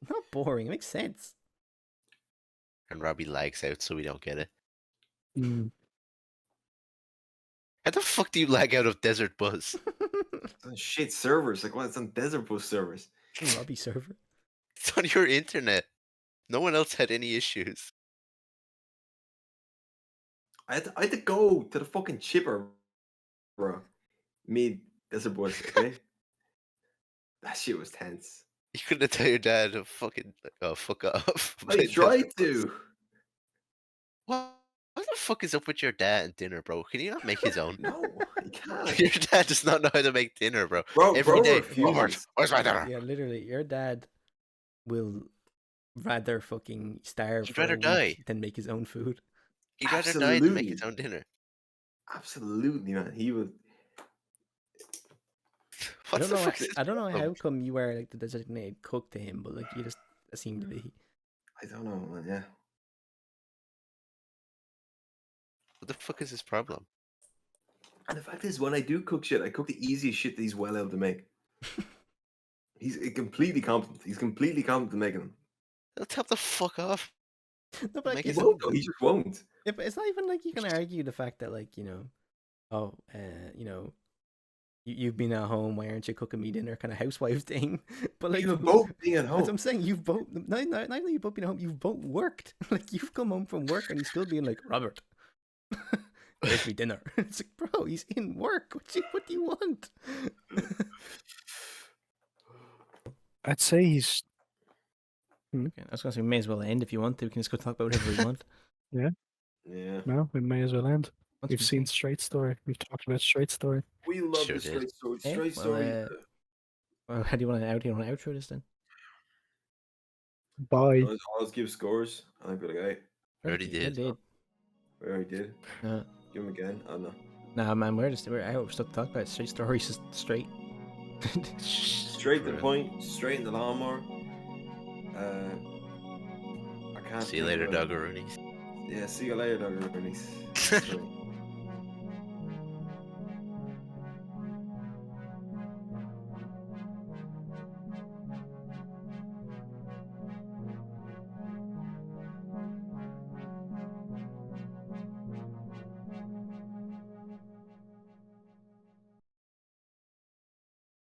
Not boring. It makes sense. And Robbie lags out, so we don't get it. Mm. How the fuck do you lag out of Desert Bus? It's on shit servers. Like, what? It's on Desert Bus servers. Robbie server. It's on your internet. No one else had any issues. I had to go to the fucking chipper, bro. Mid Desert Bus, okay? That shit was tense. You couldn't tell your dad to fucking fuck off. I Play tried Desert Bus. to. What the fuck is up with your dad and dinner, bro? Can you not make his own? No, you can't. Your dad does not know how to make dinner, bro. Bro, Every day. refuses. Where's my dinner? Yeah, literally, your dad will rather fucking starve He'd for a rather week die. than make his own food. He'd rather die than make Absolutely. his own dinner. Absolutely, man. He would. What the fuck is I don't know this? how come you are like the designated cook to him, but like you just seem to be. I don't know, man. Yeah. What the fuck is his problem? And the fact is, when I do cook shit, I cook the easiest shit that he's well able to make. He's completely competent. He's completely competent at making them. He'll tell the fuck off. No, but like, Make He his won't, though. He just won't. yeah, but it's not even like you can argue the fact that like you've been at home. Why aren't you cooking me dinner? Kind of housewife thing. But like You've both being at That's what home. I'm saying. You've both not only you've both been at home, you've both worked. Like you've come home from work and he's still being like, Robert, where's me dinner? It's like, bro, he's in work. What do you want? I'd say he's. Okay, I was gonna say we may as well end if you want to. We can just go talk about whatever we want. Yeah. No, we may as well end. What's We've we seen say? Straight Story. We've talked about Straight Story. We love Sure the did. straight story. Yeah, Straight well, story. Well, how do you want to do you want to outro this then? Bye. I'll give scores. I'm gonna go. Already I did. did. We already did. Give him again. Oh no. Nah, man, we're out. We're still talking about straight stories. Just straight. Straight to the point. Straight in the lawnmower. I can't. See you think later, of it. Doggeroonies. Yeah. See you later, Doggeroonies. So,